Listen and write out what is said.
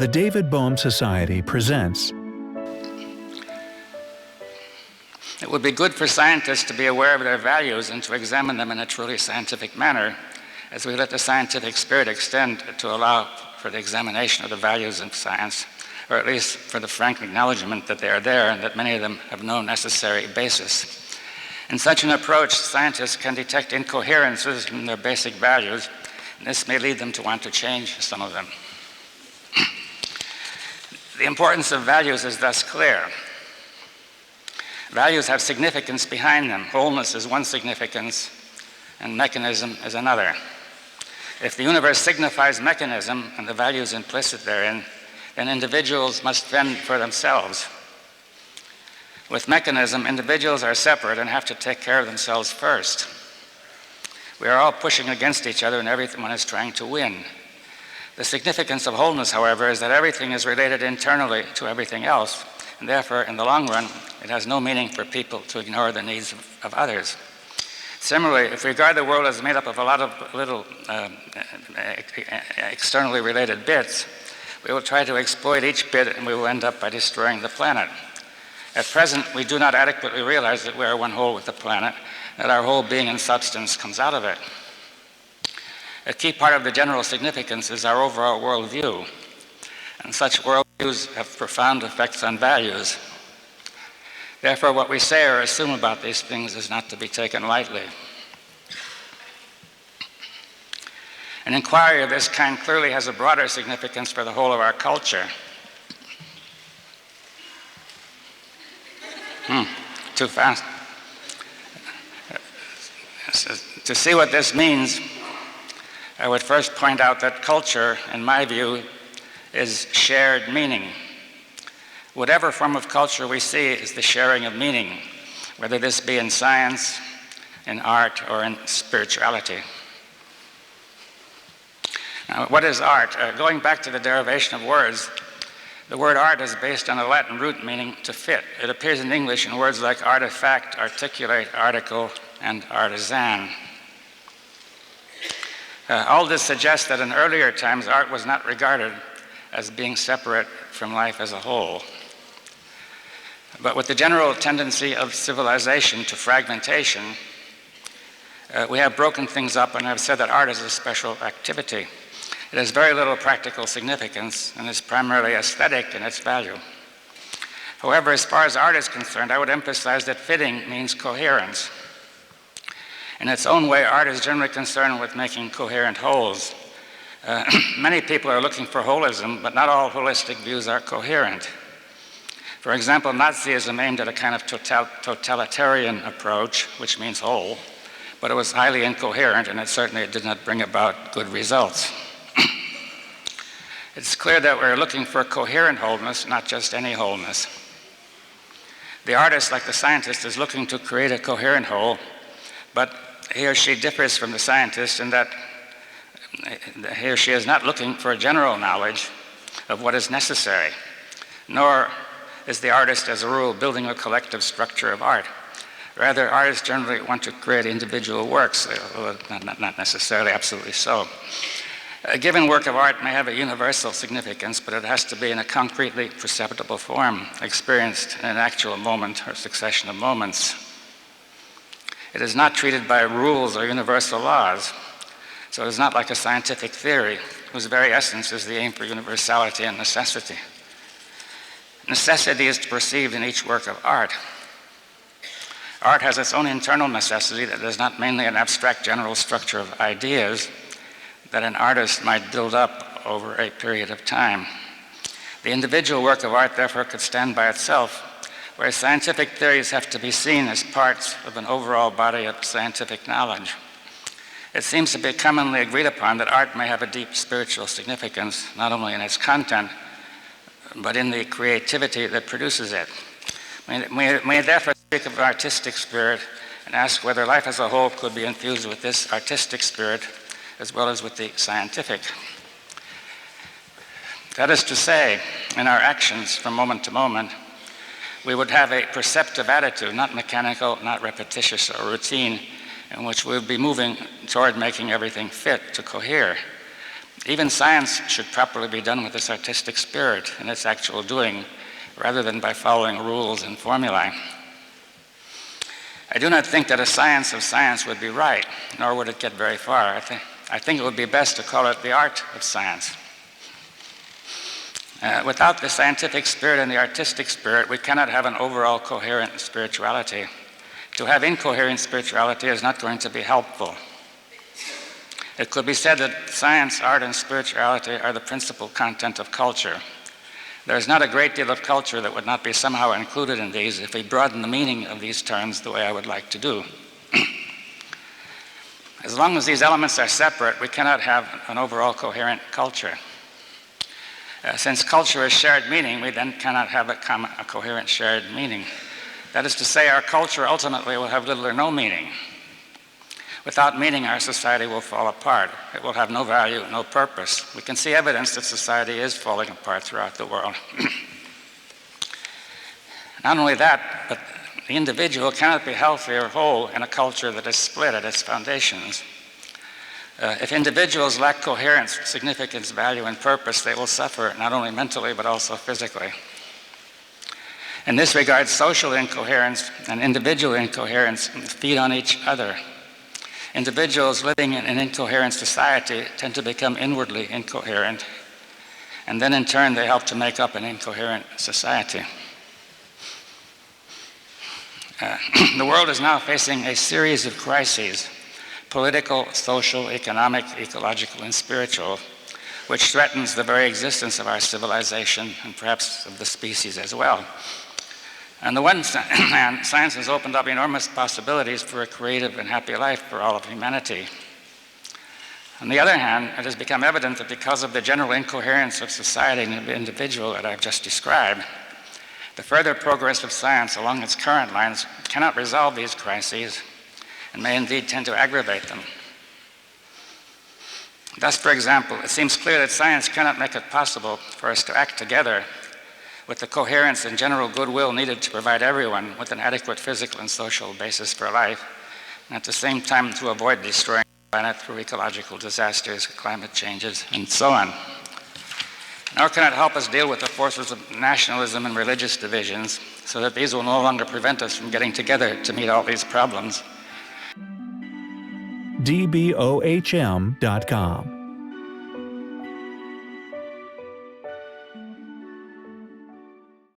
The David Bohm Society presents. It would be good for scientists to be aware of their values and to examine them in a truly scientific manner, as we let the scientific spirit extend to allow for the examination of the values of science, or at least for the frank acknowledgement that they are there and that many of them have no necessary basis. In such an approach, scientists can detect incoherences in their basic values, and this may lead them to want to change some of them. The importance of values is thus clear. Values have significance behind them. Wholeness is one significance, and mechanism is another. If the universe signifies mechanism and the values implicit therein, then individuals must fend for themselves. With mechanism, individuals are separate and have to take care of themselves first. We are all pushing against each other and everyone is trying to win. The significance of wholeness, however, is that everything is related internally to everything else, and therefore, in the long run, it has no meaning for people to ignore the needs of others. Similarly, if we regard the world as made up of a lot of little externally related bits, we will try to exploit each bit and we will end up by destroying the planet. At present, we do not adequately realize that we are one whole with the planet, that our whole being and substance comes out of it. A key part of the general significance is our overall worldview, and such worldviews have profound effects on values. Therefore, what we say or assume about these things is not to be taken lightly. An inquiry of this kind clearly has a broader significance for the whole of our culture. Too fast. To see what this means, I would first point out that culture, in my view, is shared meaning. Whatever form of culture we see is the sharing of meaning, whether this be in science, in art, or in spirituality. Now, what is art? Going back to the derivation of words, the word art is based on a Latin root meaning to fit. It appears in English in words like artifact, articulate, article, and artisan. All this suggests that in earlier times, art was not regarded as being separate from life as a whole. But with the general tendency of civilization to fragmentation, we have broken things up and have said that art is a special activity. It has very little practical significance and is primarily aesthetic in its value. However, as far as art is concerned, I would emphasize that fitting means coherence. In its own way, art is generally concerned with making coherent wholes. Many people are looking for holism, but not all holistic views are coherent. For example, Nazism aimed at a kind of totalitarian approach, which means whole, but it was highly incoherent and it certainly did not bring about good results. It's clear that we're looking for coherent wholeness, not just any wholeness. The artist, like the scientist, is looking to create a coherent whole, but he or she differs from the scientist in that he or she is not looking for a general knowledge of what is necessary, nor is the artist, as a rule, building a collective structure of art. Rather, artists generally want to create individual works, not necessarily absolutely so. A given work of art may have a universal significance, but it has to be in a concretely perceptible form, experienced in an actual moment or succession of moments. It is not treated by rules or universal laws, so it is not like a scientific theory, whose very essence is the aim for universality and necessity. Necessity is perceived in each work of art. Art has its own internal necessity that is not mainly an abstract general structure of ideas that an artist might build up over a period of time. The individual work of art, therefore, could stand by itself, whereas scientific theories have to be seen as parts of an overall body of scientific knowledge. It seems to be commonly agreed upon that art may have a deep spiritual significance, not only in its content, but in the creativity that produces it. We therefore speak of artistic spirit and ask whether life as a whole could be infused with this artistic spirit as well as with the scientific. That is to say, in our actions from moment to moment, we would have a perceptive attitude, not mechanical, not repetitious or routine, in which we would be moving toward making everything fit to cohere. Even science should properly be done with this artistic spirit in its actual doing, rather than by following rules and formulae. I do not think that a science of science would be right, nor would it get very far. I think it would be best to call it the art of science. Without the scientific spirit and the artistic spirit, we cannot have an overall coherent spirituality. To have incoherent spirituality is not going to be helpful. It could be said that science, art, and spirituality are the principal content of culture. There is not a great deal of culture that would not be somehow included in these if we broaden the meaning of these terms the way I would like to do. As long as these elements are separate, we cannot have an overall coherent culture. Since culture is shared meaning, we then cannot have a coherent shared meaning. That is to say, our culture ultimately will have little or no meaning. Without meaning, our society will fall apart. It will have no value, no purpose. We can see evidence that society is falling apart throughout the world. Not only that, but the individual cannot be healthy or whole in a culture that is split at its foundations. If individuals lack coherence, significance, value, and purpose, they will suffer not only mentally but also physically. In this regard, social incoherence and individual incoherence feed on each other. Individuals living in an incoherent society tend to become inwardly incoherent, and then in turn they help to make up an incoherent society. The world is now facing a series of crises, political, social, economic, ecological, and spiritual, which threatens the very existence of our civilization and perhaps of the species as well. On the one hand, science has opened up enormous possibilities for a creative and happy life for all of humanity. On the other hand, it has become evident that because of the general incoherence of society and the individual that I've just described, the further progress of science along its current lines cannot resolve these crises and may indeed tend to aggravate them. Thus, for example, it seems clear that science cannot make it possible for us to act together with the coherence and general goodwill needed to provide everyone with an adequate physical and social basis for life, and at the same time to avoid destroying the planet through ecological disasters, climate changes, and so on. Nor can it help us deal with the forces of nationalism and religious divisions, so that these will no longer prevent us from getting together to meet all these problems. dbohm.com